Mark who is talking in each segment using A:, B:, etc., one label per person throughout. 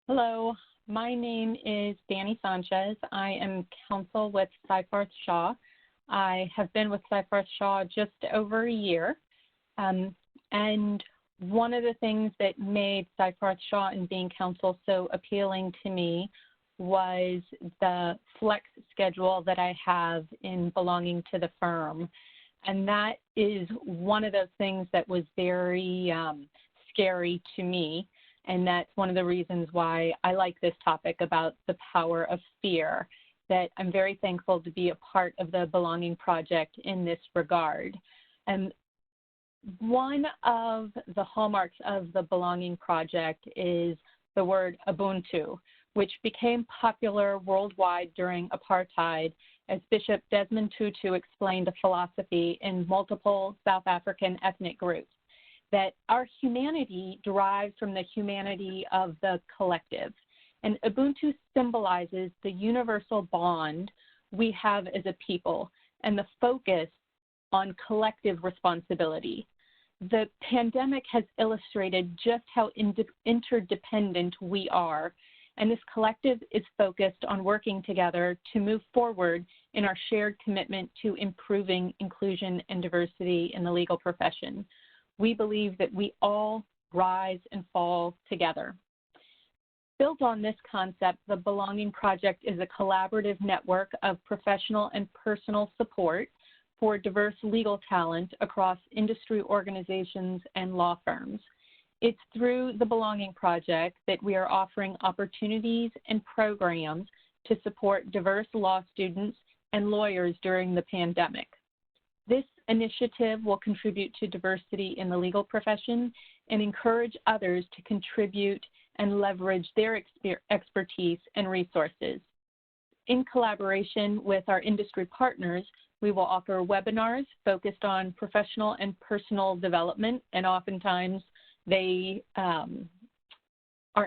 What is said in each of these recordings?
A: Hello, my name is Danny Sanchez. I am counsel with F.E.A.R. I have been with F.E.A.R. just over a year. And one of the things that made F.E.A.R. and being counsel so appealing to me was the flex schedule that I have in belonging to the firm. And that is one of those things that was very scary to me. And that's one of the reasons why I like this topic about the power of fear, that I'm very thankful to be a part of the Belonging Project in this regard. And one of the hallmarks of the Belonging Project is the word Ubuntu, which became popular worldwide during apartheid as Bishop Desmond Tutu explained a philosophy in multiple South African ethnic groups, that our humanity derives from the humanity of the collective. And Ubuntu symbolizes the universal bond we have as a people and the focus on collective responsibility. The pandemic has illustrated just how interdependent we are, and this collective is focused on working together to move forward in our shared commitment to improving inclusion and diversity in the legal profession. We believe that we all rise and fall together. Built on this concept, the Belonging Project is a collaborative network of professional and personal support for diverse legal talent across industry organizations and law firms. It's through the Belonging Project that we are offering opportunities and programs to support diverse law students and lawyers during the pandemic. This initiative will contribute to diversity in the legal profession and encourage others to contribute and leverage their expertise and resources. In collaboration with our industry partners, we will offer webinars focused on professional and personal development, and oftentimes they are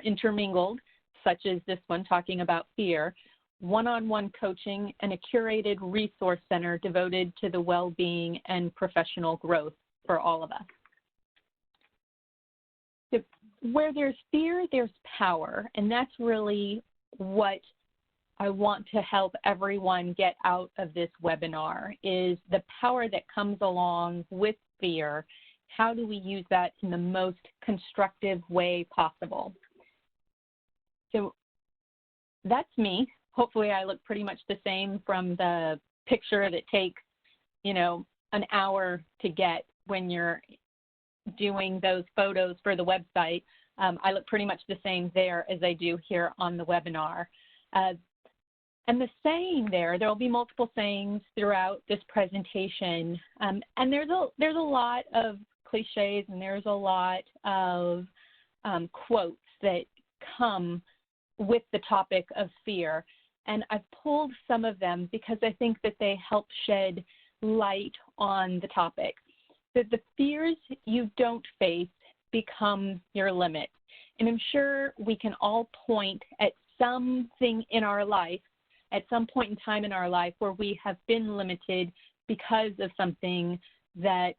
A: intermingled, such as this one talking about fear, one-on-one coaching, and a curated resource center devoted to the well-being and professional growth for all of us. So where there's fear, there's power, and that's really what I want to help everyone get out of this webinar, is the power that comes along with fear. How do we use that in the most constructive way possible? So that's me. Hopefully I look pretty much the same from the picture that takes, an hour to get when you're doing those photos for the website. I look pretty much the same there as I do here on the webinar. And the saying there will be multiple sayings throughout this presentation. And there's a lot of cliches, and there's a lot of quotes that come with the topic of fear. And I've pulled some of them because I think that they help shed light on the topic. That the fears you don't face become your limit. And I'm sure we can all point at something in our life, at some point in time in our life, where we have been limited because of something that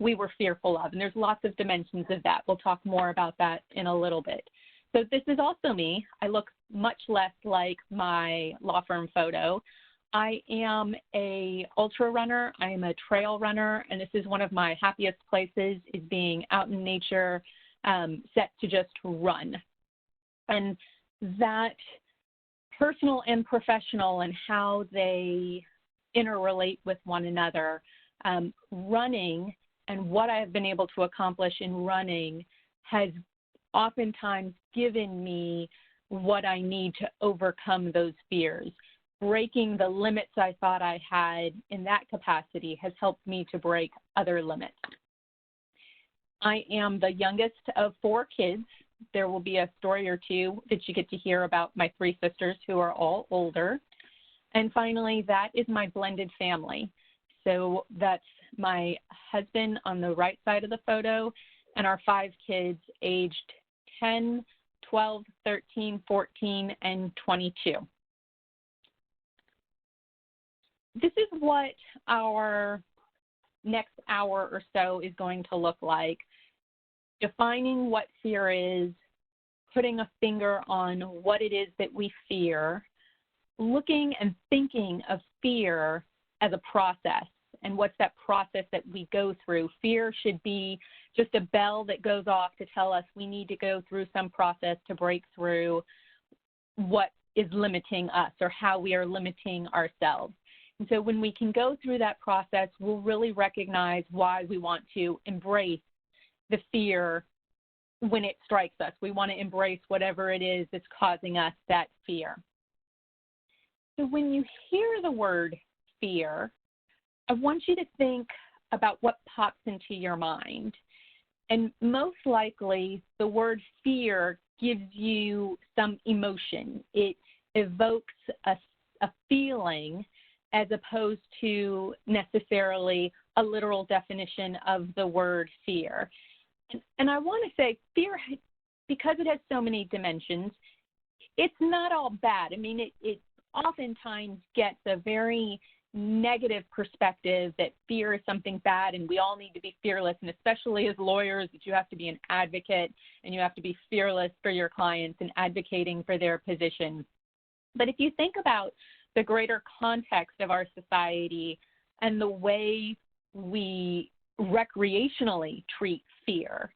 A: we were fearful of. And there's lots of dimensions of that. We'll talk more about that in a little bit. So this is also me. I look much less like my law firm photo. I am a ultra runner. I am a trail runner, and this is one of my happiest places, is being out in nature, set to just run. And that personal and professional and how they interrelate with one another, running and what I have been able to accomplish in running has oftentimes given me what I need to overcome those fears. Breaking the limits I thought I had in that capacity has helped me to break other limits. I am the youngest of 4 kids. There will be a story or two that you get to hear about my 3 sisters who are all older. And finally, that is my blended family. So that's my husband on the right side of the photo and our 5 kids aged 10, 12, 13, 14, and 22. This is what our next hour or so is going to look like. Defining what fear is, putting a finger on what it is that we fear, looking and thinking of fear as a process. And what's that process that we go through? Fear should be just a bell that goes off to tell us we need to go through some process to break through what is limiting us or how we are limiting ourselves. And so when we can go through that process, we'll really recognize why we want to embrace the fear when it strikes us. We want to embrace whatever it is that's causing us that fear. So when you hear the word fear, I want you to think about what pops into your mind. And most likely, the word fear gives you some emotion. It evokes a feeling as opposed to necessarily a literal definition of the word fear. And I want to say fear, because it has so many dimensions, it's not all bad. I mean, it oftentimes gets a very negative perspective that fear is something bad and we all need to be fearless, and especially as lawyers that you have to be an advocate and you have to be fearless for your clients and advocating for their position. But if you think about the greater context of our society and the way we recreationally treat fear,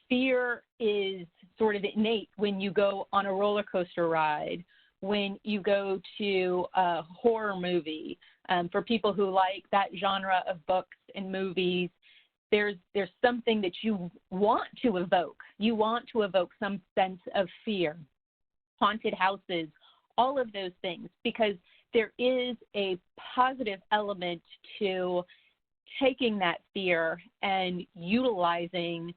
A: fear is sort of innate when you go on a roller coaster ride, when you go to a horror movie. For people who like that genre of books and movies, there's something that you want to evoke. You want to evoke some sense of fear. Haunted houses, all of those things, because there is a positive element to taking that fear and utilizing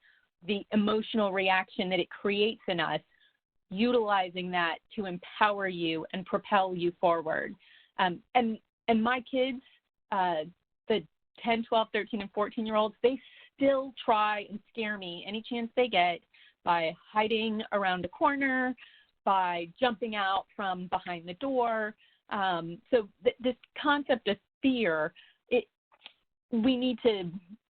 A: the emotional reaction that it creates in us, utilizing that to empower you and propel you forward. And my kids, the 10, 12, 13, and 14-year-olds, they still try and scare me any chance they get by hiding around a corner, by jumping out from behind the door. So this concept of fear, we need to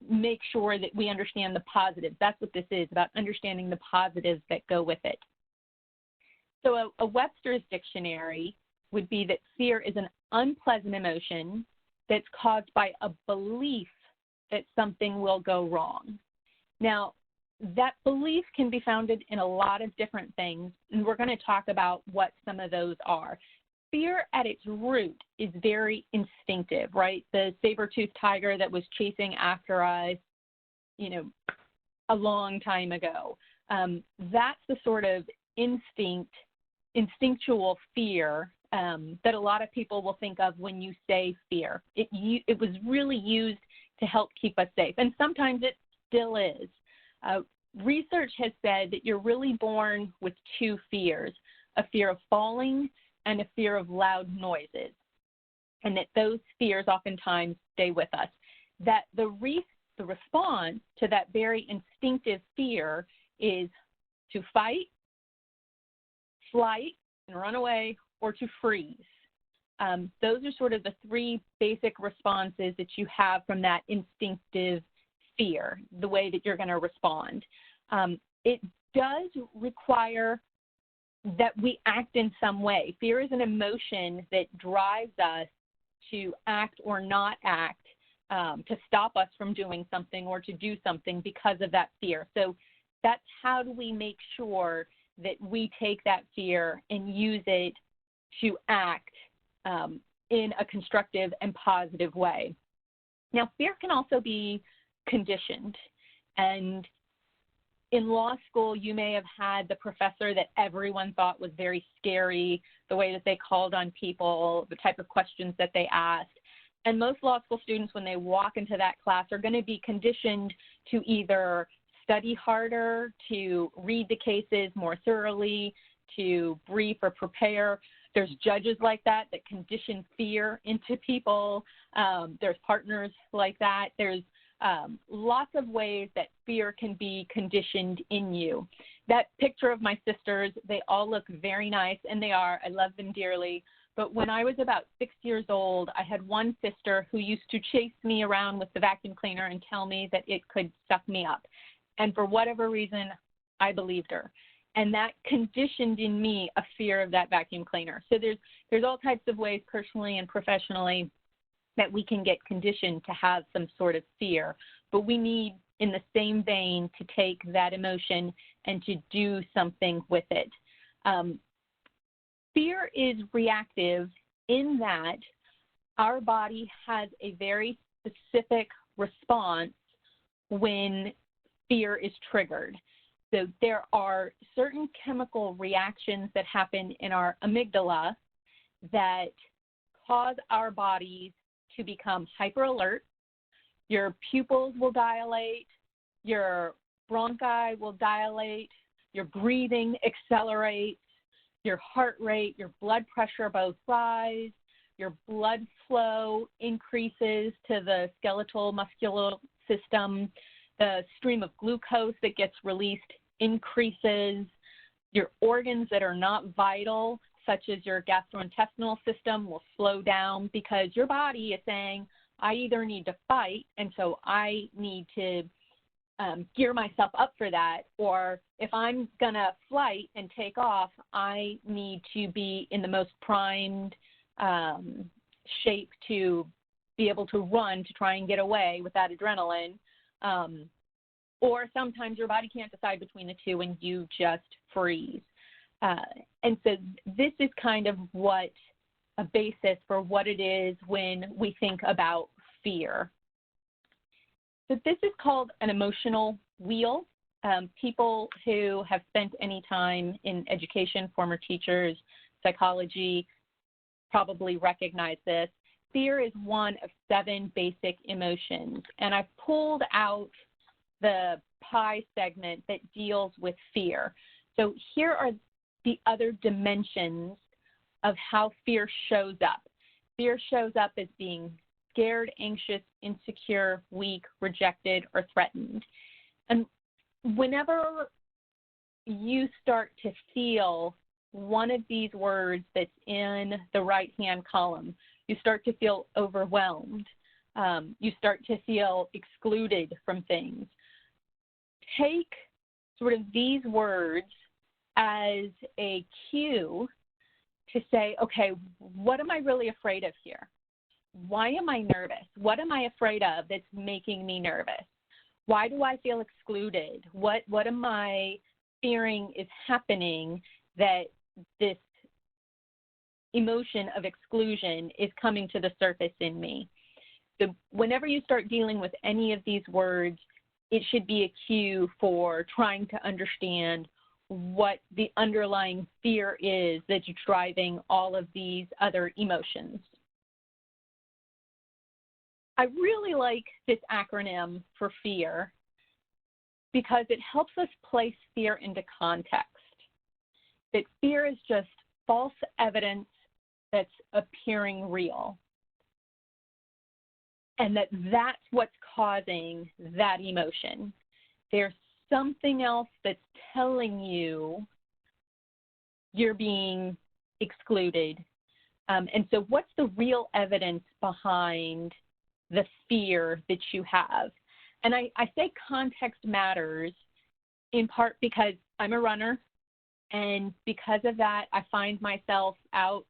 A: make sure that we understand the positives. That's what this is, about understanding the positives that go with it. So a Webster's dictionary would be that fear is an unpleasant emotion that's caused by a belief that something will go wrong. Now, that belief can be founded in a lot of different things, and we're going to talk about what some of those are. Fear at its root is very instinctive, right? The saber-toothed tiger that was chasing after us, a long time ago. That's the sort of instinctual fear that a lot of people will think of when you say fear. It was really used to help keep us safe, and sometimes it still is. Research has said that you're really born with two fears, a fear of falling and a fear of loud noises, and that those fears oftentimes stay with us. That the response to that very instinctive fear is to fight, flight, and run away, or to freeze. Those are sort of the three basic responses that you have from that instinctive fear, the way that you're going to respond. It does require that we act in some way. Fear is an emotion that drives us to act or not act, to stop us from doing something or to do something because of that fear. So that's how do we make sure that we take that fear and use it to act in a constructive and positive way. Now, fear can also be conditioned. And in law school, you may have had the professor that everyone thought was very scary, the way that they called on people, the type of questions that they asked. And most law school students, when they walk into that class, are going to be conditioned to either study harder, to read the cases more thoroughly, to brief or prepare. There's judges like that condition fear into people. There's partners like that. There's lots of ways that fear can be conditioned in you. That picture of my sisters, they all look very nice, and they are. I love them dearly. But when I was about 6 years old, I had one sister who used to chase me around with the vacuum cleaner and tell me that it could suck me up. And for whatever reason, I believed her. And that conditioned in me a fear of that vacuum cleaner. So there's all types of ways, personally and professionally, that we can get conditioned to have some sort of fear. But we need, in the same vein, to take that emotion and to do something with it. Fear is reactive in that our body has a very specific response when fear is triggered. So there are certain chemical reactions that happen in our amygdala that cause our bodies to become hyper alert. Your pupils will dilate, your bronchi will dilate, your breathing accelerates, your heart rate, your blood pressure both rise, your blood flow increases to the skeletal muscular system, the stream of glucose that gets released increases, your organs that are not vital, such as your gastrointestinal system, will slow down because your body is saying, I either need to fight, and so I need to gear myself up for that, or if I'm going to flight and take off, I need to be in the most primed shape to be able to run to try and get away with that adrenaline. Or sometimes your body can't decide between the two and you just freeze. And so this is kind of what a basis for what it is when we think about fear. So this is called an emotional wheel. People who have spent any time in education, former teachers, psychology, probably recognize this. Fear is one of 7 basic emotions. And I've pulled out the pie segment that deals with fear. So here are the other dimensions of how fear shows up. Fear shows up as being scared, anxious, insecure, weak, rejected, or threatened. And whenever you start to feel one of these words that's in the right-hand column, you start to feel overwhelmed. You start to feel excluded from things. Take sort of these words as a cue to say, okay, what am I really afraid of here? Why am I nervous? What am I afraid of that's making me nervous? Why do I feel excluded? What am I fearing is happening that this emotion of exclusion is coming to the surface in me? So whenever you start dealing with any of these words, it should be a cue for trying to understand what the underlying fear is that's driving all of these other emotions. I really like this acronym for fear because it helps us place fear into context. That fear is just false evidence that's appearing real. And that's what's causing that emotion. There's something else that's telling you you're being excluded. And so what's the real evidence behind the fear that you have? And I say context matters in part because I'm a runner, and because of that, I find myself out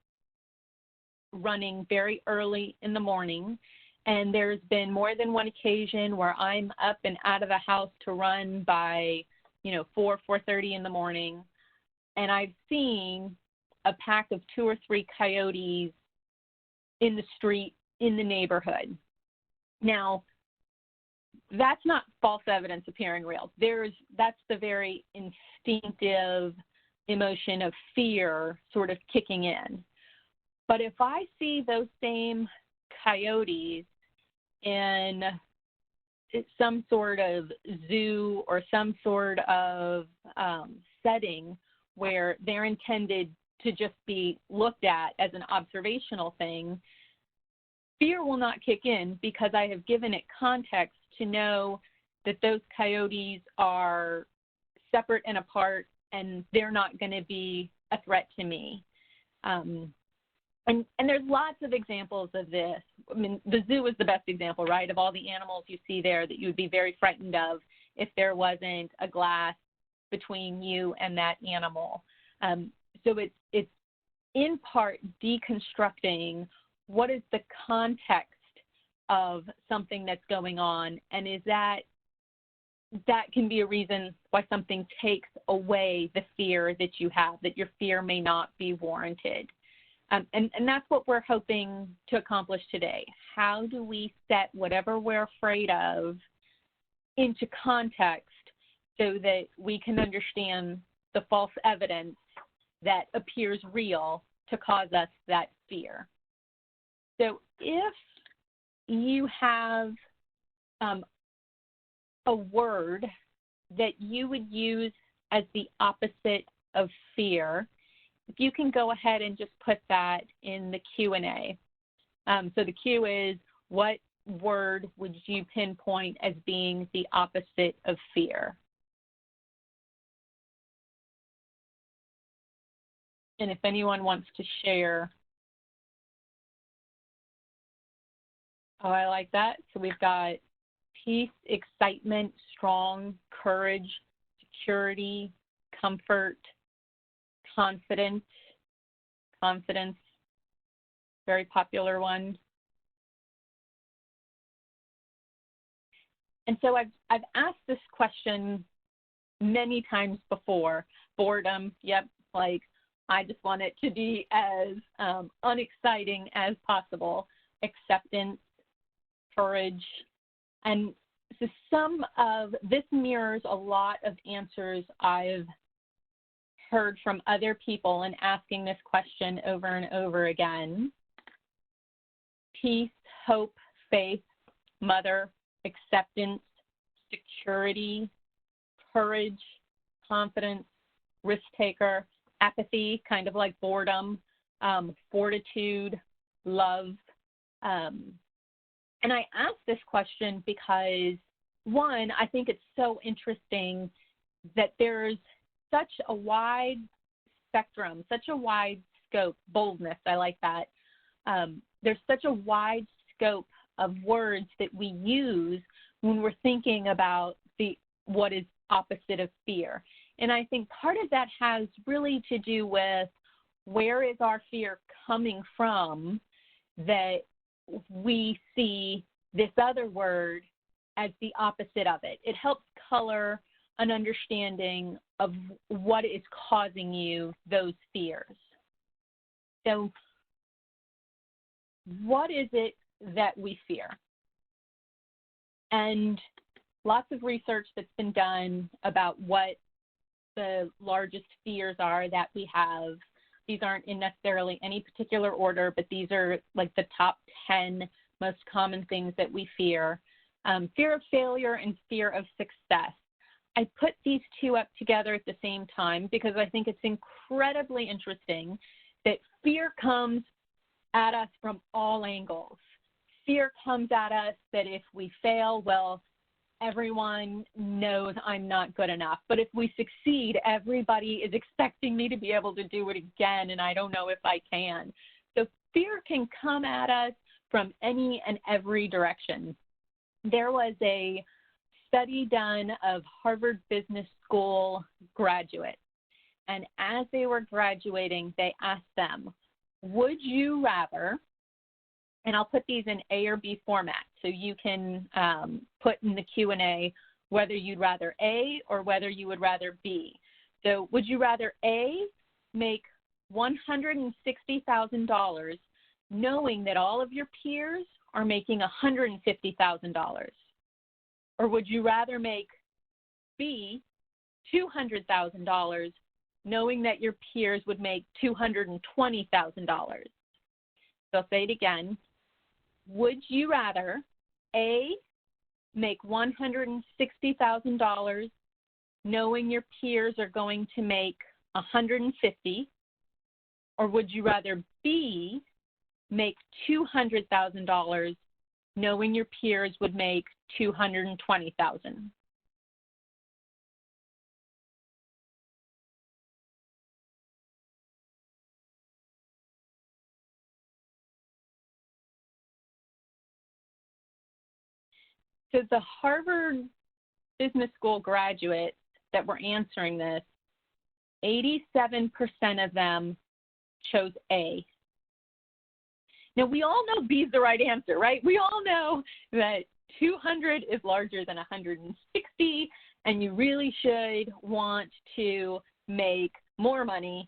A: running very early in the morning. And there's been more than one occasion where I'm up and out of the house to run by, 4:30 in the morning. And I've seen a pack of 2 or 3 coyotes in the street in the neighborhood. Now, that's not false evidence appearing real. That's the very instinctive emotion of fear sort of kicking in. But if I see those same coyotes in some sort of zoo or some sort of setting where they're intended to just be looked at as an observational thing, fear will not kick in because I have given it context to know that those coyotes are separate and apart and they're not going to be a threat to me. And there's lots of examples of this. I mean, the zoo is the best example, right, of all the animals you see there that you would be very frightened of if there wasn't a glass between you and that animal. So it's in part deconstructing what is the context of something that's going on, and is that can be a reason why something takes away the fear that you have, that your fear may not be warranted. And that's what we're hoping to accomplish today. How do we set whatever we're afraid of into context so that we can understand the false evidence that appears real to cause us that fear? So if you have a word that you would use as the opposite of fear, if you can go ahead and just put that in the Q&A. So the Q is, what word would you pinpoint as being the opposite of fear? And if anyone wants to share. Oh, I like that. So we've got peace, excitement, strong, courage, security, comfort, confidence, very popular one. And so I've asked this question many times before. Boredom, yep, like I just want it to be as unexciting as possible. Acceptance, courage, and so some of this mirrors a lot of answers I've heard from other people in asking this question over and over again. Peace, hope, faith, mother, acceptance, security, courage, confidence, risk taker, apathy, kind of like boredom, fortitude, love. And I ask this question because, one, I think it's so interesting that there's such a wide spectrum, such a wide scope, boldness, I like that. There's such a wide scope of words that we use when we're thinking about what is opposite of fear. And I think part of that has really to do with where is our fear coming from that we see this other word as the opposite of it. It helps color an understanding of what is causing you those fears. So what is it that we fear? And lots of research that's been done about what the largest fears are that we have. These aren't in necessarily any particular order, but these are like the top 10 most common things that we fear. Fear of failure and fear of success. I put these two up together at the same time because I think it's incredibly interesting that fear comes at us from all angles. Fear comes at us that if we fail, well, everyone knows I'm not good enough. But if we succeed, everybody is expecting me to be able to do it again, and I don't know if I can. So fear can come at us from any and every direction. There was a study done of Harvard Business School graduates, and as they were graduating, they asked them, would you rather, and I'll put these in A or B format, so you can put in the Q&A whether you'd rather A or whether you would rather B. So would you rather A, make $160,000 knowing that all of your peers are making $150,000? Or would you rather make B, $200,000 knowing that your peers would make $220,000? So I'll say it again. Would you rather A, make $160,000 knowing your peers are going to make $150,000, or would you rather B, make $200,000 knowing your peers would make $220,000? So the Harvard Business School graduates that were answering this, 87% of them chose A. Now, we all know B is the right answer, right? We all know that 200 is larger than 160, and you really should want to make more money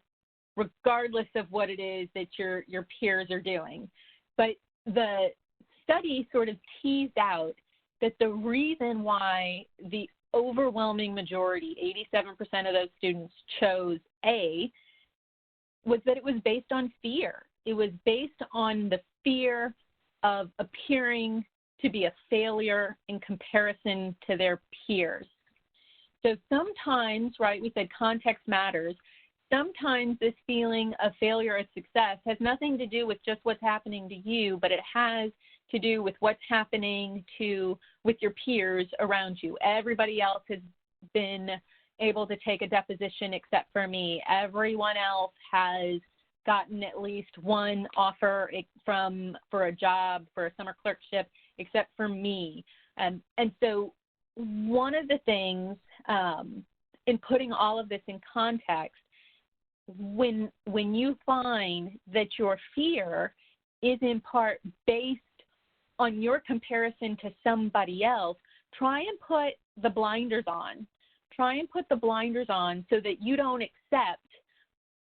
A: regardless of what it is that your peers are doing. But the study sort of teased out that the reason why the overwhelming majority, 87% of those students, chose A was that it was based on fear. It was based on the fear of appearing to be a failure in comparison to their peers. So sometimes, right, we said context matters. Sometimes this feeling of failure or success has nothing to do with just what's happening to you, but it has to do with what's happening with your peers around you. Everybody else has been able to take a deposition except for me. Everyone else has gotten at least one offer for a job, for a summer clerkship, except for me. And so one of the things in putting all of this in context, when you find that your fear is in part based on your comparison to somebody else, try and put the blinders on. Try and put the blinders on so that you don't accept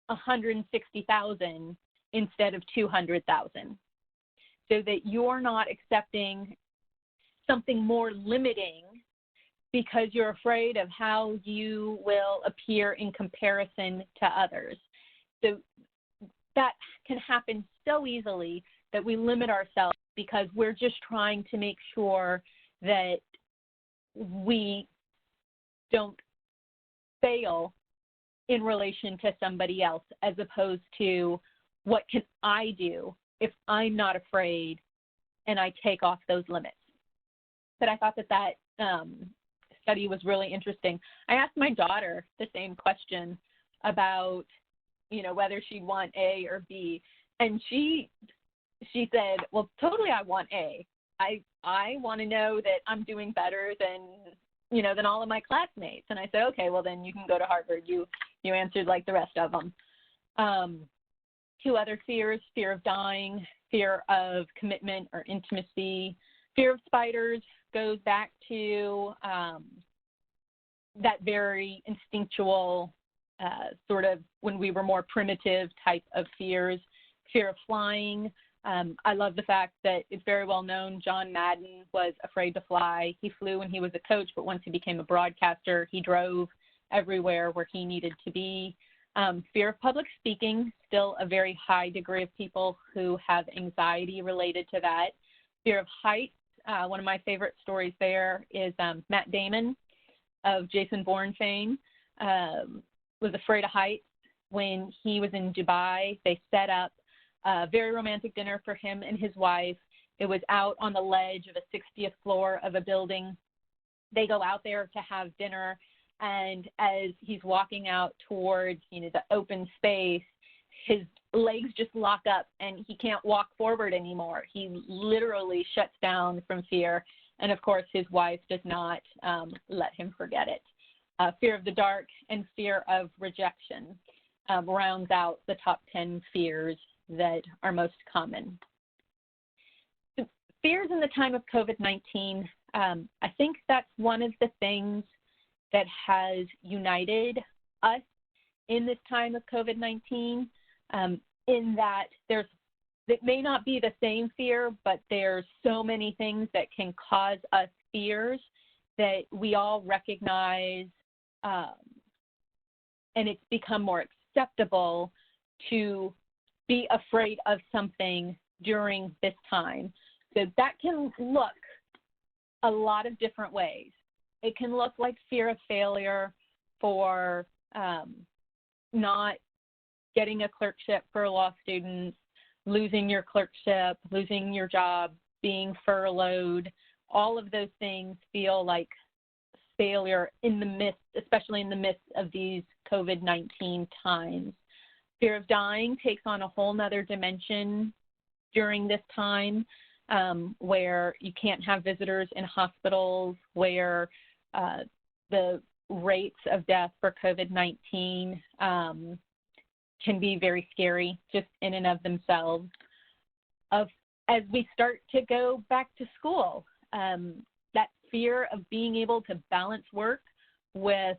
A: 160,000 instead of 200,000, so that you're not accepting something more limiting because you're afraid of how you will appear in comparison to others. So that can happen so easily that we limit ourselves because we're just trying to make sure that we don't fail in relation to somebody else, as opposed to what can I do if I'm not afraid and I take off those limits. But I thought that study was really interesting. I asked my daughter the same question about, whether she'd want A or B, and she said, well, totally I want A. I want to know that I'm doing better than all of my classmates. And I said, okay, well then you can go to Harvard. You answered like the rest of them. Two other fears: fear of dying, fear of commitment or intimacy. Fear of spiders goes back to that very instinctual sort of when we were more primitive type of fears. Fear of flying. I love the fact that it's very well known John Madden was afraid to fly. He flew when he was a coach, but once he became a broadcaster, he drove everywhere where he needed to be. Fear of public speaking, still a very high degree of people who have anxiety related to that. Fear of heights. One of my favorite stories there is Matt Damon of Jason Bourne fame was afraid of heights. When he was in Dubai, they set up a very romantic dinner for him and his wife. It was out on the ledge of a 60th floor of a building. They go out there to have dinner, and as he's walking out towards, the open space, his legs just lock up and he can't walk forward anymore. He literally shuts down from fear. And of course, his wife does not let him forget it. Fear of the dark and fear of rejection rounds out the top 10 fears that are most common. So fears in the time of COVID-19, I think that's one of the things that has united us in this time of COVID-19, in that it may not be the same fear, but there's so many things that can cause us fears that we all recognize, and it's become more acceptable to be afraid of something during this time. So that can look a lot of different ways. It can look like fear of failure for not getting a clerkship for law students, losing your clerkship, losing your job, being furloughed. All of those things feel like failure especially in the midst of these COVID-19 times. Fear of dying takes on a whole nother dimension during this time, where you can't have visitors in hospitals, where the rates of death for COVID-19 can be very scary just in and of themselves. As we start to go back to school, that fear of being able to balance work with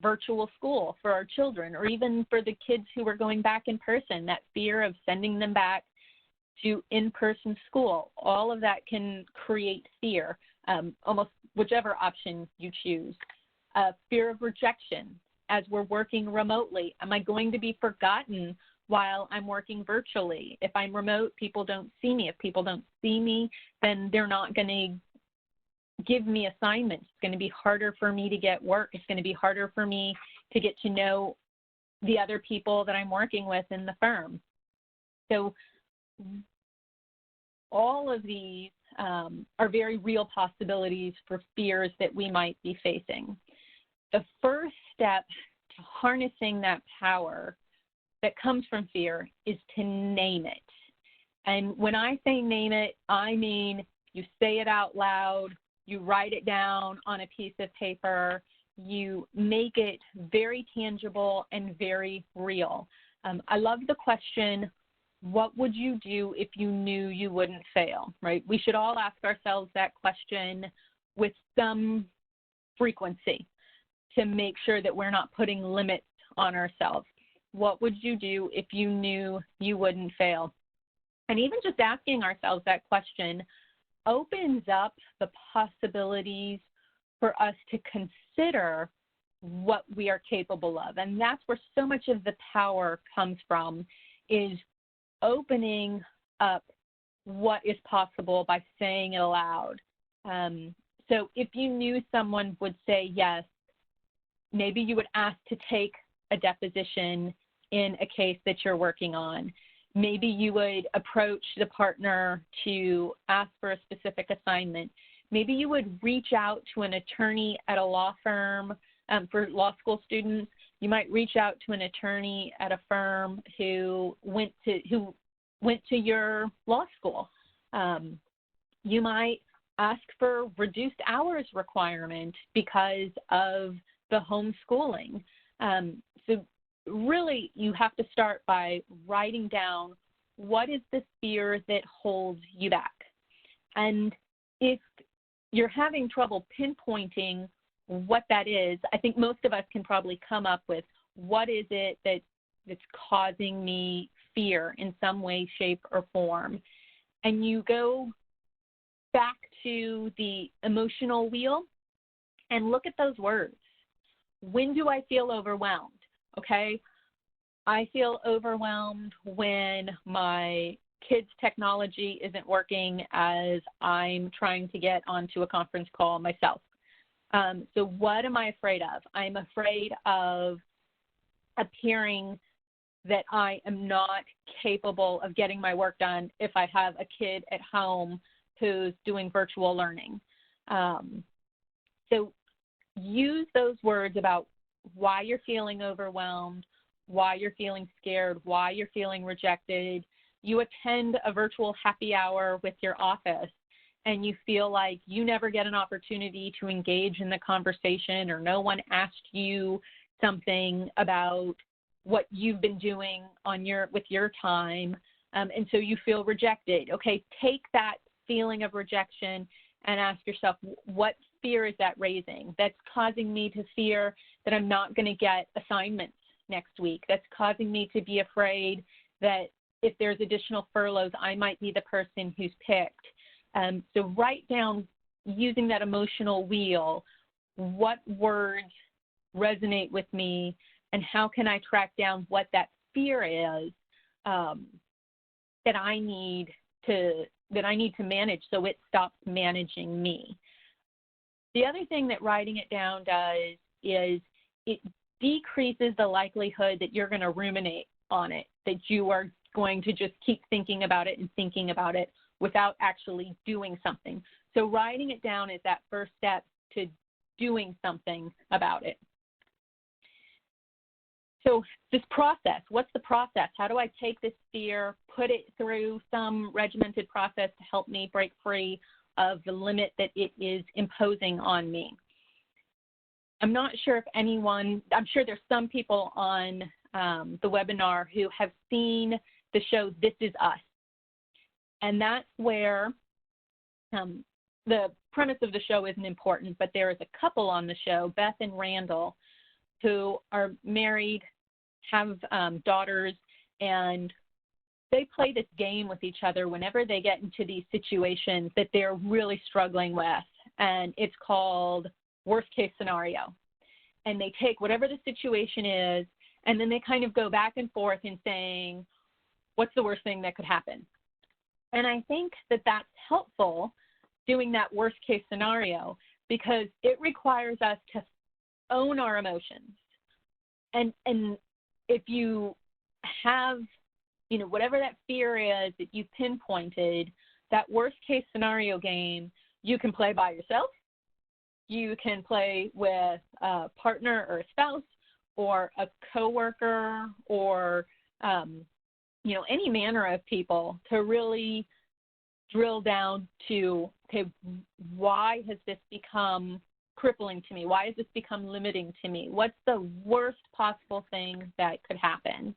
A: virtual school for our children, or even for the kids who are going back in person, that fear of sending them back to in-person school, all of that can create fear, almost whichever option you choose. Fear of rejection as we're working remotely. Am I going to be forgotten while I'm working virtually? If I'm remote, people don't see me. If people don't see me, then they're not going to give me assignments. It's going to be harder for me to get work. It's going to be harder for me to get to know the other people that I'm working with in the firm. So all of these are very real possibilities for fears that we might be facing. The first step to harnessing that power that comes from fear is to name it. And when I say name it, I mean you say it out loud, you write it down on a piece of paper, you make it very tangible and very real. I love the question, what would you do if you knew you wouldn't fail, right? We should all ask ourselves that question with some frequency to make sure that we're not putting limits on ourselves. What would you do if you knew you wouldn't fail? And even just asking ourselves that question opens up the possibilities for us to consider what we are capable of. And that's where so much of the power comes from, is opening up what is possible by saying it aloud. So if you knew someone would say yes, maybe you would ask to take a deposition in a case that you're working on. Maybe you would approach the partner to ask for a specific assignment. Maybe you would reach out to an attorney at a law firm. For law school students, you might reach out to an attorney at a firm who went to your law school. You might ask for reduced hours requirement because of the homeschooling. So really, you have to start by writing down what is the fear that holds you back. And if you're having trouble pinpointing what that is, I think most of us can probably come up with what is it that's causing me fear in some way, shape, or form. And you go back to the emotional wheel and look at those words. When do I feel overwhelmed? Okay, I feel overwhelmed when my kids' technology isn't working as I'm trying to get onto a conference call myself. So what am I afraid of? I'm afraid of appearing that I am not capable of getting my work done if I have a kid at home who's doing virtual learning. So use those words about why you're feeling overwhelmed, why you're feeling scared, why you're feeling rejected. You attend a virtual happy hour with your office and you feel like you never get an opportunity to engage in the conversation, or no one asked you something about what you've been doing on with your time, and so you feel rejected. Okay, take that feeling of rejection and ask yourself, what fear is that raising? That's causing me to fear that I'm not going to get assignments next week. That's causing me to be afraid that if there's additional furloughs, I might be the person who's picked. So write down, using that emotional wheel, what words resonate with me and how can I track down what that fear is that I need to manage so it stops managing me. The other thing that writing it down does is it decreases the likelihood that you're going to ruminate on it, that you are going to just keep thinking about it and thinking about it without actually doing something. So writing it down is that first step to doing something about it. So this process, what's the process? How do I take this fear, put it through some regimented process to help me break free of the limit that it is imposing on me? I'm not sure if anyone, I'm sure there's some people on the webinar who have seen the show This Is Us. And that's where the premise of the show isn't important, but there is a couple on the show, Beth and Randall, who are married, have daughters, and they play this game with each other whenever they get into these situations that they're really struggling with. And it's called Worst Case Scenario. And they take whatever the situation is, and then they kind of go back and forth in saying, what's the worst thing that could happen? And I think that that's helpful, doing that worst case scenario, because it requires us to own our emotions. And if you have, you know, whatever that fear is that you pinpointed, that worst case scenario game, you can play by yourself. You can play with a partner or a spouse or a coworker or, you know, any manner of people to really drill down to, okay, why has this become crippling to me? Why has this become limiting to me? What's the worst possible thing that could happen?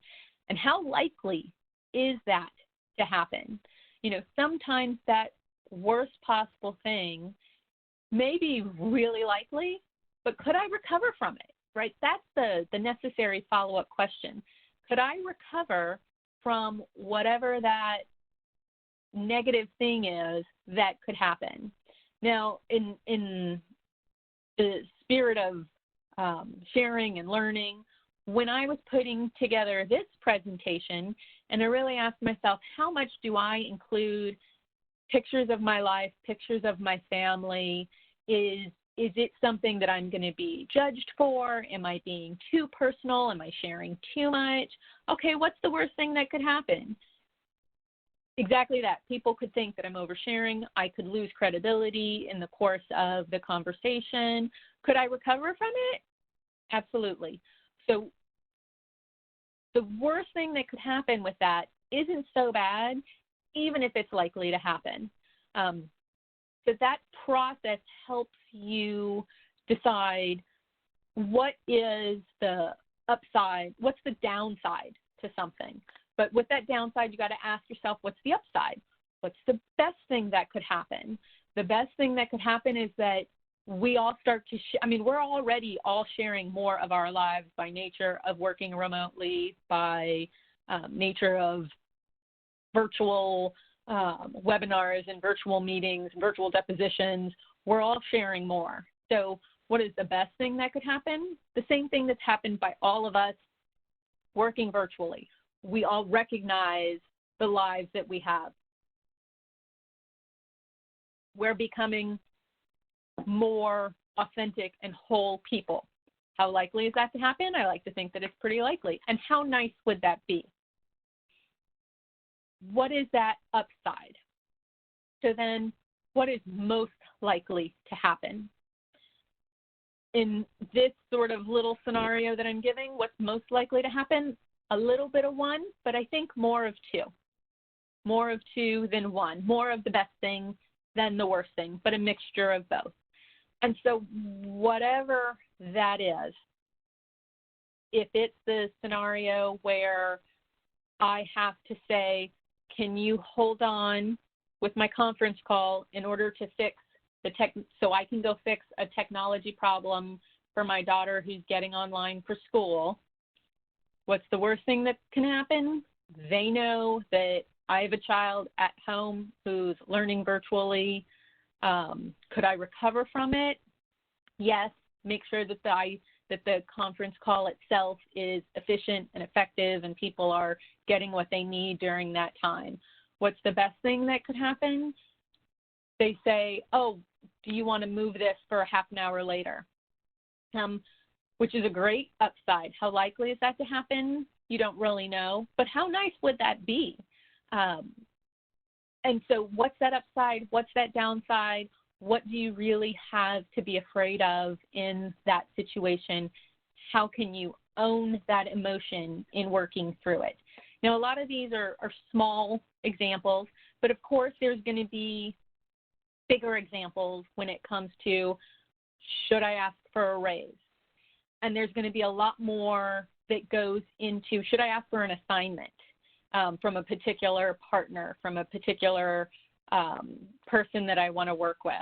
A: And how likely is that to happen? You know, sometimes that worst possible thing may be really likely, but could I recover from it, right? That's the necessary follow-up question. Could I recover from whatever that negative thing is that could happen? Now, in the spirit of sharing and learning, when I was putting together this presentation, and I really asked myself, how much do I include pictures of my life, pictures of my family? Is it something that I'm going to be judged for? Am I being too personal? Am I sharing too much? Okay, what's the worst thing that could happen? Exactly that. People could think that I'm oversharing. I could lose credibility in the course of the conversation. Could I recover from it? Absolutely. So the worst thing that could happen with that isn't so bad, even if it's likely to happen. So that process helps you decide what is the upside, what's the downside to something. But with that downside, you got to ask yourself, what's the upside? What's the best thing that could happen? The best thing that could happen is that we all start to, we're already all sharing more of our lives by nature of working remotely, by nature of virtual webinars and virtual meetings, virtual depositions. We're all sharing more. So what is the best thing that could happen? The same thing that's happened by all of us working virtually. We all recognize the lives that we have. We're becoming more authentic and whole people. How likely is that to happen? I like to think that it's pretty likely. And how nice would that be? What is that upside? So then, what is most likely to happen? In this sort of little scenario that I'm giving, what's most likely to happen? A little bit of one, but I think more of two. More of two than one. More of the best thing than the worst thing, but a mixture of both. And so whatever that is, if it's the scenario where I have to say, can you hold on with my conference call in order to fix the so I can go fix a technology problem for my daughter who's getting online for school? What's the worst thing that can happen? They know that I have a child at home who's learning virtually. Could I recover from it? Yes. Make sure that the conference call itself is efficient and effective and people are getting what they need during that time. What's the best thing that could happen? They say, oh, do you want to move this for a half an hour later? Which is a great upside. How likely is that to happen? You don't really know, but how nice would that be? And so what's that upside? What's that downside? What do you really have to be afraid of in that situation? How can you own that emotion in working through it? Now, a lot of these are small examples, but of course there's going to be bigger examples when it comes to, should I ask for a raise? and there's going to be a lot more that goes into, should I ask for an assignment from a particular partner, from a particular person that I want to work with.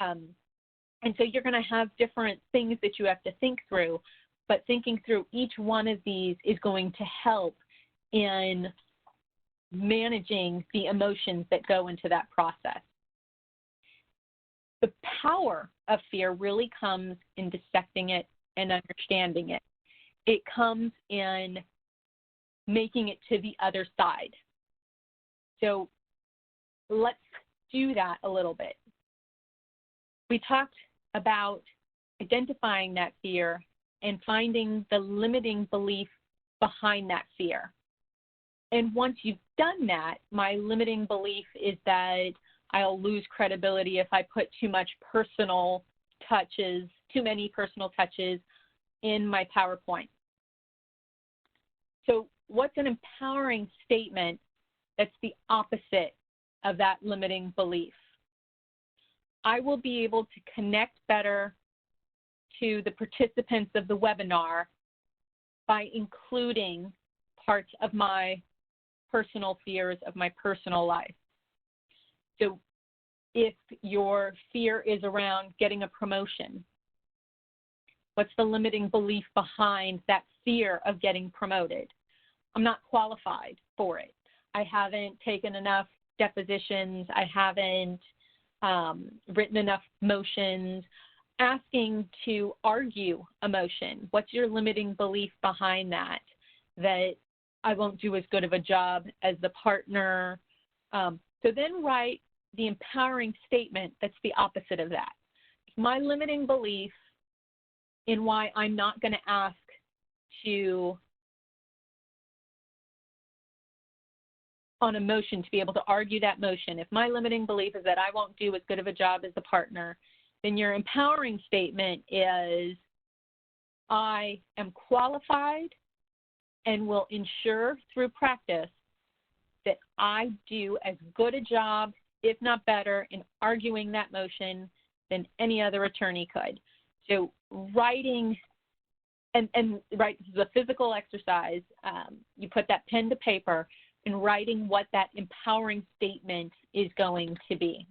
A: And so you're going to have different things that you have to think through, but thinking through each one of these is going to help in managing the emotions that go into that process. The power of fear really comes in dissecting it and understanding it. It comes in making it to the other side. So let's do that a little bit. We talked about identifying that fear and finding the limiting belief behind that fear. And once you've done that, my limiting belief is that I'll lose credibility if I put too many personal touches in my PowerPoint. So what's an empowering statement that's the opposite of that limiting belief? I will be able to connect better to the participants of the webinar by including parts of my personal fears of my personal life. So if your fear is around getting a promotion, what's the limiting belief behind that fear of getting promoted? I'm not qualified for it. I haven't taken enough depositions. I haven't written enough motions. Asking to argue a motion. What's your limiting belief behind that? That I won't do as good of a job as the partner. So then write the empowering statement that's the opposite of that. My limiting belief in why I'm not going to ask to on a motion to be able to argue that motion. If my limiting belief is that I won't do as good of a job as the partner, then your empowering statement is, I am qualified and will ensure through practice that I do as good a job, if not better, in arguing that motion than any other attorney could. So writing, and right, this is a physical exercise. You put that pen to paper and writing what that empowering statement is going to be.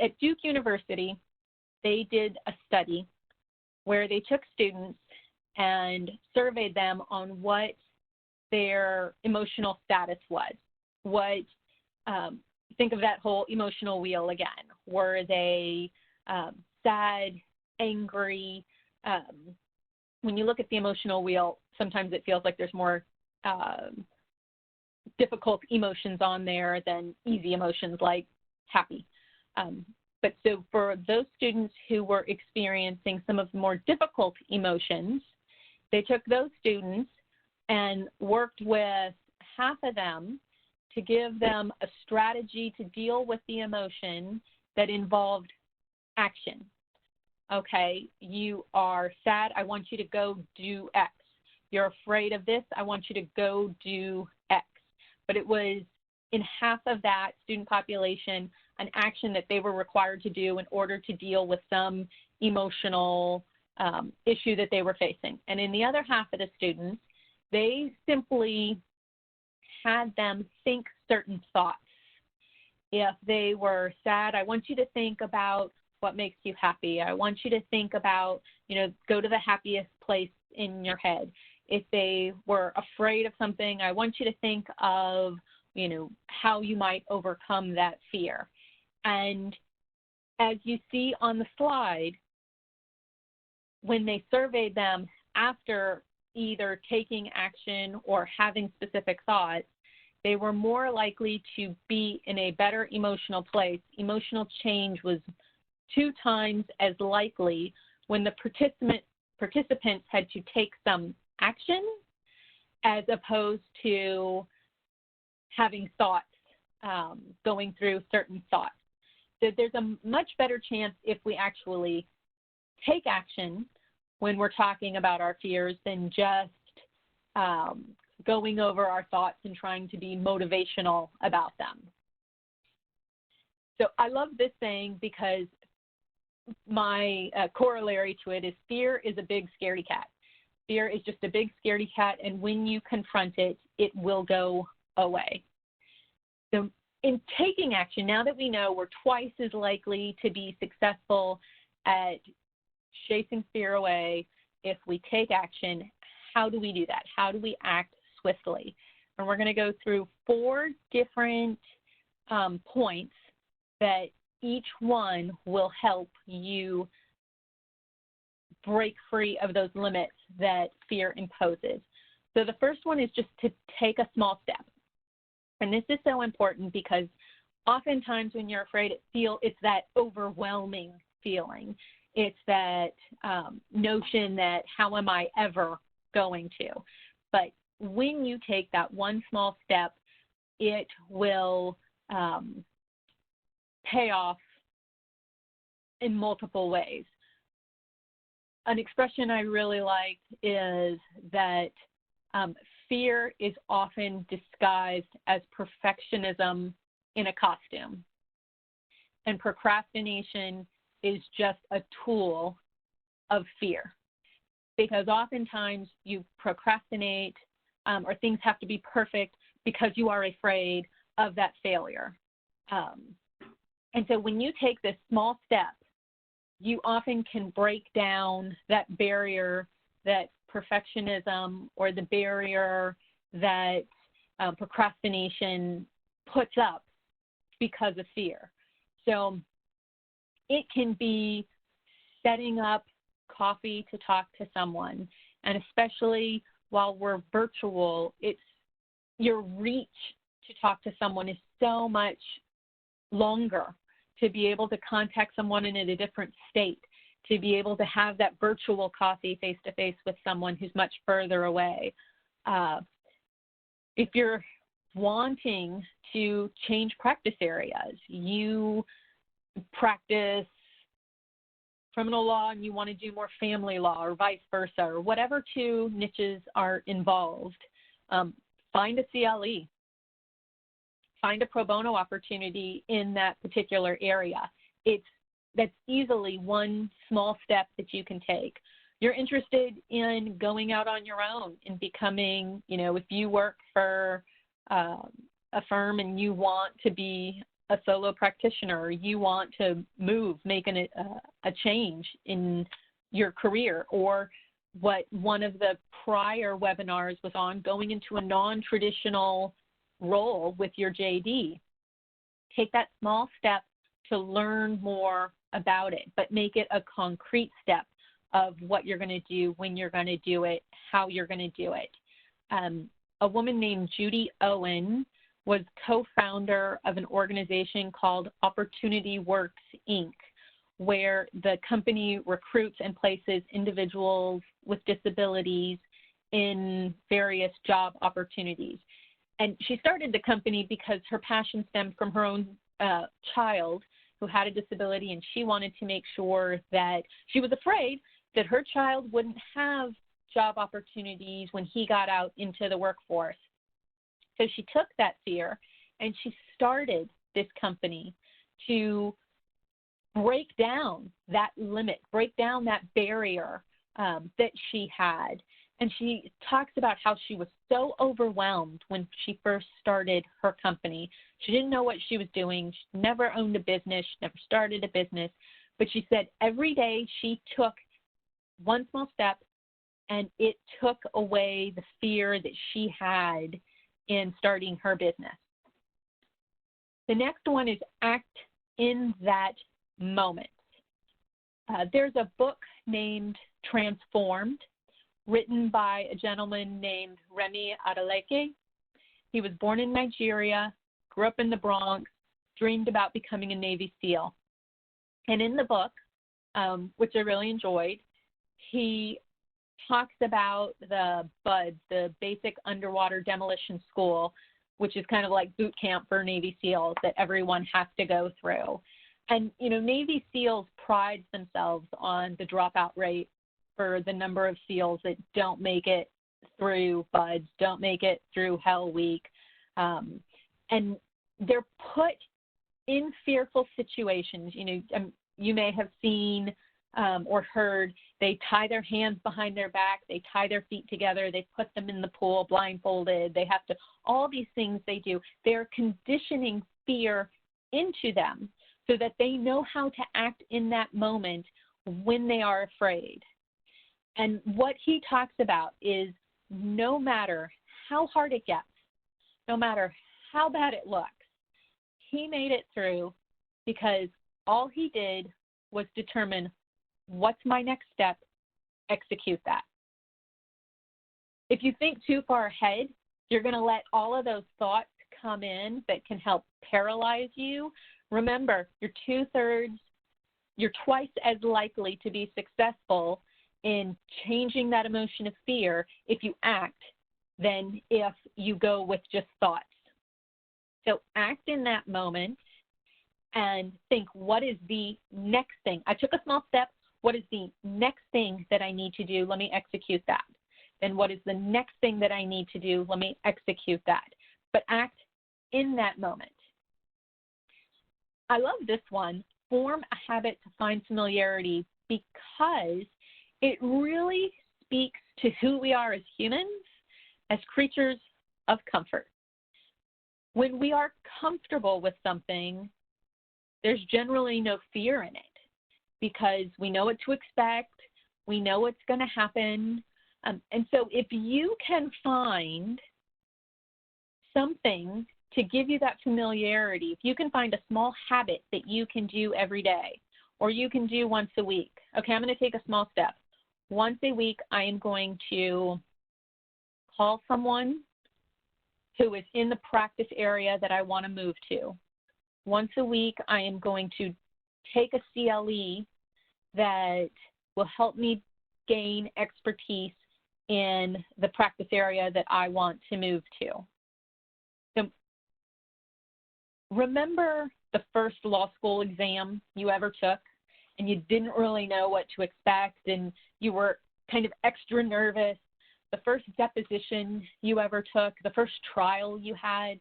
A: At Duke University, they did a study where they took students and surveyed them on what their emotional status was. Think of that whole emotional wheel again. Were they sad, angry? When you look at the emotional wheel, sometimes it feels like there's more difficult emotions on there than easy emotions like happy. But so for those students who were experiencing some of the more difficult emotions, they took those students and worked with half of them to give them a strategy to deal with the emotion that involved action. Okay, you are sad, I want you to go do X. You're afraid of this, I want you to go do X. But it was in half of that student population an action that they were required to do in order to deal with some emotional issue that they were facing. And in the other half of the students, they simply had them think certain thoughts. If they were sad, I want you to think about what makes you happy. I want you to think about, go to the happiest place in your head. If they were afraid of something, I want you to think of, how you might overcome that fear. And as you see on the slide, when they surveyed them after either taking action or having specific thoughts, they were more likely to be in a better emotional place. Emotional change was 2 times as likely when the participants had to take some action as opposed to having thoughts, going through certain thoughts. So there's a much better chance if we actually take action when we're talking about our fears than just going over our thoughts and trying to be motivational about them. So I love this saying because my corollary to it is fear is a big scaredy cat. Fear is just a big scaredy cat, and when you confront it, it will go away. So in taking action, now that we know we're twice as likely to be successful at chasing fear away if we take action, how do we do that? How do we act swiftly? And we're going to go through 4 different points that each one will help you break free of those limits that fear imposes. So the first one is just to take a small step. And this is so important because oftentimes when you're afraid, it's that overwhelming feeling. It's that notion that how am I ever going to? But when you take that one small step, it will pay off in multiple ways. An expression I really like is that fear is often disguised as perfectionism in a costume. And procrastination is just a tool of fear. Because oftentimes you procrastinate or things have to be perfect because you are afraid of that failure. And so when you take this small step, you often can break down that barrier that perfectionism or the barrier that procrastination puts up because of fear. So it can be setting up coffee to talk to someone, and especially while we're virtual, your reach to talk to someone is so much longer, to be able to contact someone in a different state, to be able to have that virtual coffee face-to-face with someone who's much further away. If you're wanting to change practice areas, you practice criminal law and you want to do more family law or vice versa, or whatever 2 niches are involved, find a CLE. Find a pro bono opportunity in that particular area. That's easily one small step that you can take. You're interested in going out on your own and becoming, if you work for a firm and you want to be a solo practitioner, or you want to move, making a change in your career, or what one of the prior webinars was on, going into a non-traditional role with your JD. Take that small step to learn more about it, but make it a concrete step of what you're going to do, when you're going to do it, how you're going to do it. A woman named Judy Owen was co-founder of an organization called Opportunity Works, Inc., where the company recruits and places individuals with disabilities in various job opportunities. And she started the company because her passion stemmed from her own child who had a disability, and she wanted to make sure that she was afraid that her child wouldn't have job opportunities when he got out into the workforce. So she took that fear and she started this company to break down that limit, break down that barrier that she had. And she talks about how she was so overwhelmed when she first started her company. She didn't know what she was doing. She never owned a business. She never started a business. But she said every day she took one small step, and it took away the fear that she had in starting her business. The next one is act in that moment. There's a book named Transformed, written by a gentleman named Remy Adeleke. He was born in Nigeria, grew up in the Bronx, dreamed about becoming a Navy SEAL. And in the book, which I really enjoyed, he talks about the BUDS, the Basic Underwater Demolition School, which is kind of like boot camp for Navy SEALs that everyone has to go through. And, Navy SEALs pride themselves on the dropout rate for the number of SEALs that don't make it through BUDS, don't make it through Hell Week. And they're put in fearful situations, you may have seen or heard they tie their hands behind their back, they tie their feet together, they put them in the pool blindfolded, they have to, all these things they do, they're conditioning fear into them so that they know how to act in that moment when they are afraid. And what he talks about is no matter how hard it gets, no matter how bad it looks, he made it through because all he did was determine what's my next step, execute that. If you think too far ahead, you're going to let all of those thoughts come in that can help paralyze you. Remember, you're twice as likely to be successful in changing that emotion of fear if you act than if you go with just thoughts. So act in that moment and think, what is the next thing? I took a small step. What is the next thing that I need to do? Let me execute that. Then what is the next thing that I need to do? Let me execute that. But act in that moment. I love this one, form a habit to find familiarity, because it really speaks to who we are as humans, as creatures of comfort. When we are comfortable with something, there's generally no fear in it because we know what to expect, we know what's going to happen. And so if you can find something to give you that familiarity, if you can find a small habit that you can do every day or you can do once a week. Okay, I'm going to take a small step. Once a week, I am going to call someone who is in the practice area that I want to move to. Once a week, I am going to take a CLE that will help me gain expertise in the practice area that I want to move to. So remember the first law school exam you ever took and you didn't really know what to expect and you were kind of extra nervous? The first deposition you ever took, the first trial you had,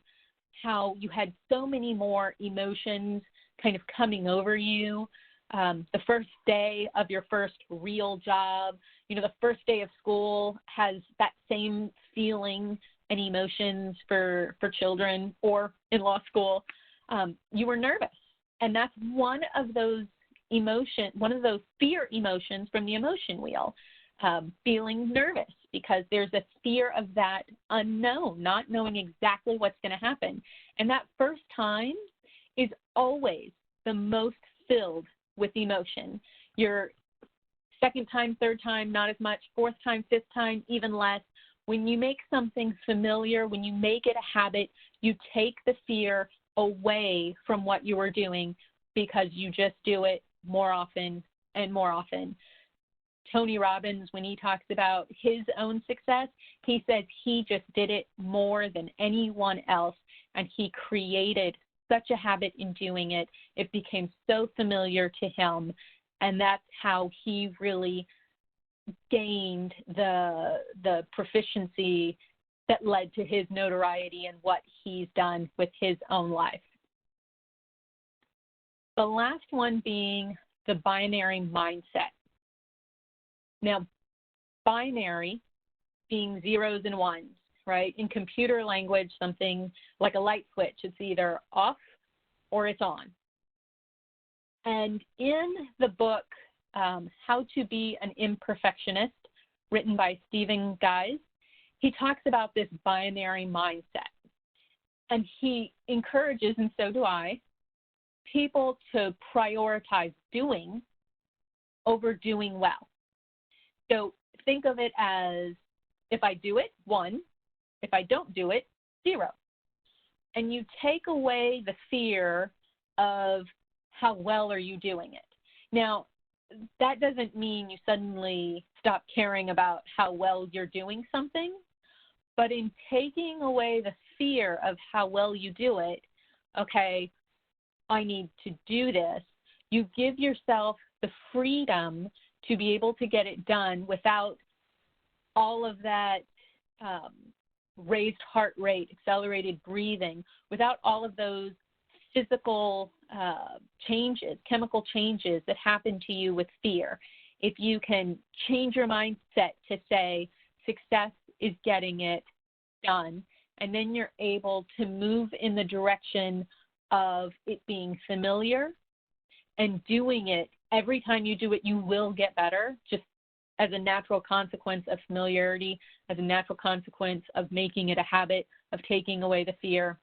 A: how you had so many more emotions kind of coming over you. The first day of your first real job, the first day of school has that same feeling and emotions for children, or in law school, you were nervous. And that's one of those fear emotions from the emotion wheel, feeling nervous because there's a fear of that unknown, not knowing exactly what's going to happen. And that first time is always the most filled with emotion. Your second time, third time, not as much, fourth time, fifth time, even less. When you make something familiar, when you make it a habit, you take the fear away from what you were doing because you just do it more often and more often. Tony Robbins, when he talks about his own success, he says he just did it more than anyone else, and he created such a habit in doing it. It became so familiar to him, and that's how he really gained the proficiency that led to his notoriety and what he's done with his own life. The last one being the binary mindset. Now, binary being zeros and ones, right? In computer language, something like a light switch, it's either off or it's on. And in the book, How to Be an Imperfectionist, written by Stephen Guise, he talks about this binary mindset. And he encourages, and so do I, people to prioritize doing over doing well. So think of it as, if I do it, 1. If I don't do it, 0. And you take away the fear of how well are you doing it. Now, that doesn't mean you suddenly stop caring about how well you're doing something, but in taking away the fear of how well you do it, okay, I need to do this, you give yourself the freedom to be able to get it done without all of that raised heart rate, accelerated breathing, without all of those physical changes, chemical changes that happen to you with fear. If you can change your mindset to say success is getting it done, and then you're able to move in the direction of it being familiar and doing it, every time you do it, you will get better, just as a natural consequence of familiarity, as a natural consequence of making it a habit, of taking away the fear.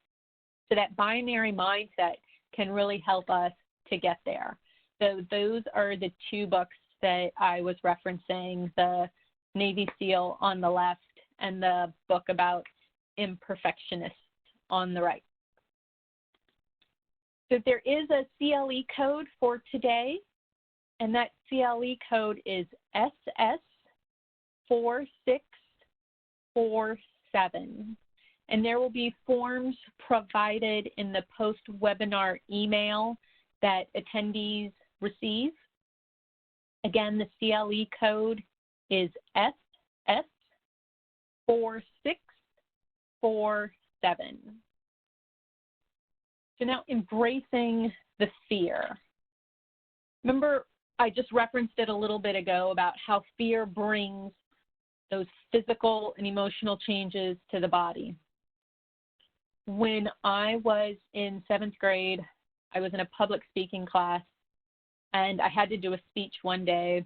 A: So that binary mindset can really help us to get there. So those are the two books that I was referencing, the Navy SEAL on the left and the book about imperfectionists on the right. So there is a CLE code for today, and that CLE code is SS4647. And there will be forms provided in the post-webinar email that attendees receive. Again, the CLE code is SS4647. So now embracing the fear. Remember, I just referenced it a little bit ago about how fear brings those physical and emotional changes to the body. When I was in 7th grade, I was in a public speaking class, and I had to do a speech one day.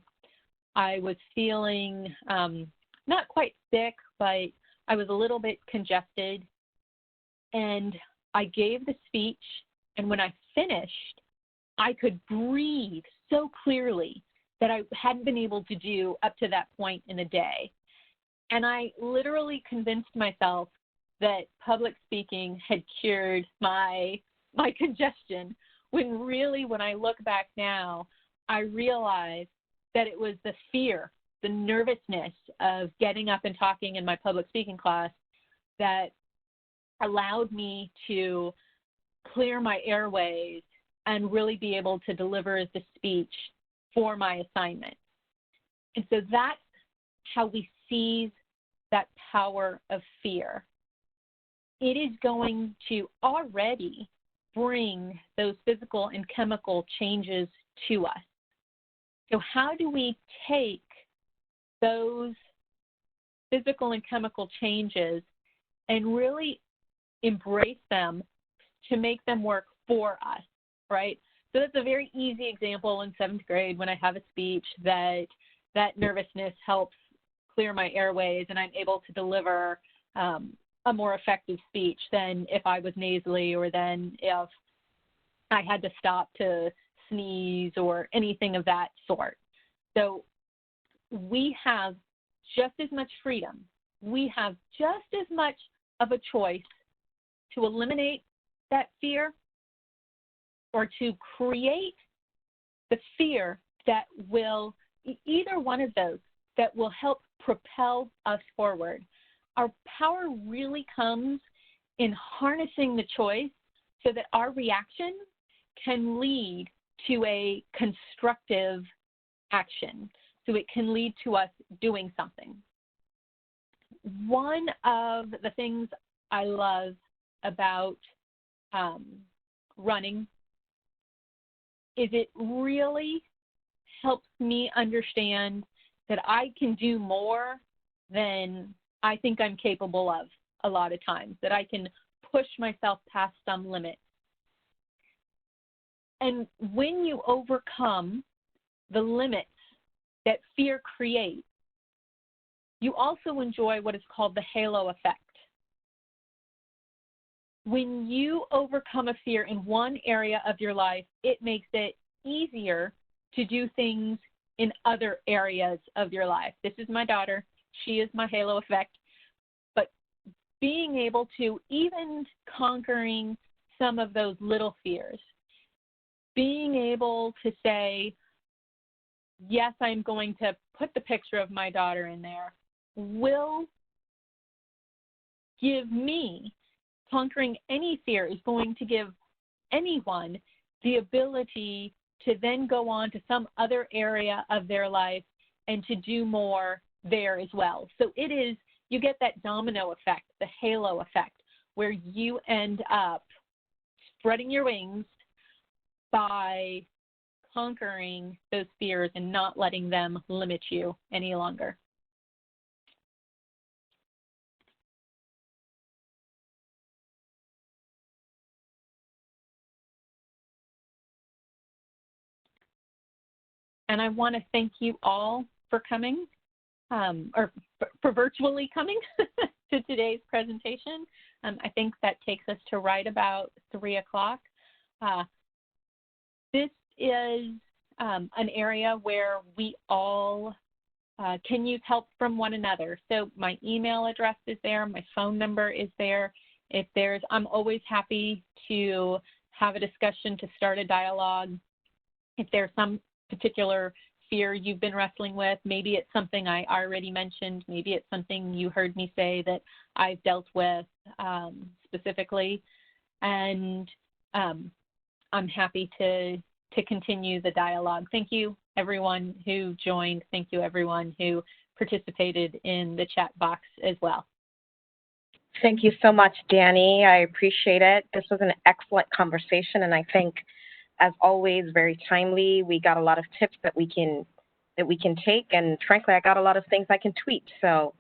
A: I was feeling not quite sick, but I was a little bit congested, and I gave the speech, and when I finished, I could breathe so clearly that I hadn't been able to do up to that point in the day. And I literally convinced myself that public speaking had cured my congestion, when really, when I look back now, I realized that it was the fear, the nervousness of getting up and talking in my public speaking class that allowed me to clear my airways and really be able to deliver the speech for my assignment. And so that's how we seize that power of fear. It is going to already bring those physical and chemical changes to us. So how do we take those physical and chemical changes and really embrace them to make them work for us, right? So that's a very easy example in 7th grade when I have a speech that nervousness helps clear my airways and I'm able to deliver a more effective speech than if I was nasally, or than if I had to stop to sneeze or anything of that sort. So we have just as much freedom. We have just as much of a choice to eliminate that fear or to create the fear that will, either one of those, that will help propel us forward. Our power really comes in harnessing the choice so that our reaction can lead to a constructive action. So it can lead to us doing something. One of the things I love about running is it really helps me understand that I can do more than I think I'm capable of a lot of times, that I can push myself past some limit. And when you overcome the limits that fear creates, you also enjoy what is called the halo effect. When you overcome a fear in one area of your life, it makes it easier to do things in other areas of your life. This is my daughter. She is my halo effect. But being able to, even conquering some of those little fears, being able to say, yes, I'm going to put the picture of my daughter in there, will give me, conquering any fear is going to give anyone the ability to then go on to some other area of their life and to do more there as well. So it is, you get that domino effect, the halo effect, where you end up spreading your wings, by conquering those fears and not letting them limit you any longer. And I want to thank you all for coming, or for virtually coming to today's presentation. I think that takes us to right about 3 o'clock. This is an area where we all can use help from one another. So my email address is there, my phone number is there. If there's, I'm always happy to have a discussion, to start a dialogue. If there's some particular fear you've been wrestling with, maybe it's something I already mentioned, maybe it's something you heard me say that I've dealt with specifically, and I'm happy to continue the dialogue. Thank you, everyone who joined. Thank you, everyone who participated in the chat box as well.
B: Thank you so much, Danny. I appreciate it. This was an excellent conversation, and I think, as always, very timely. We got a lot of tips that we can take, and frankly, I got a lot of things I can tweet. So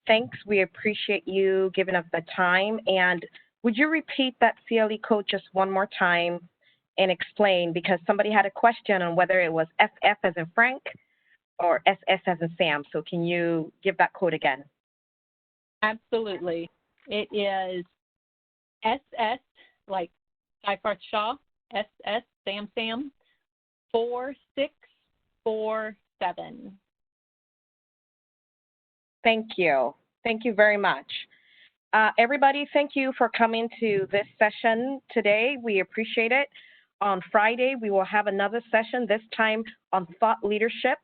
B: thanks. We appreciate you giving us the time. And would you repeat that CLE code just one more time and explain, because somebody had a question on whether it was FF as in Frank or SS as in Sam. So can you give that code again?
A: Absolutely. It is SS, like Cyfarth Shaw, SS, Sam, 4647.
B: Thank you. Thank you very much. Everybody, thank you for coming to this session today. We appreciate it. On Friday, we will have another session, this time on thought leadership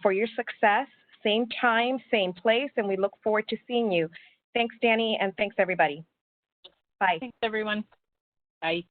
B: for your success. Same time, same place, and we look forward to seeing you. Thanks, Danny, and thanks, everybody. Bye.
A: Thanks, everyone. Bye.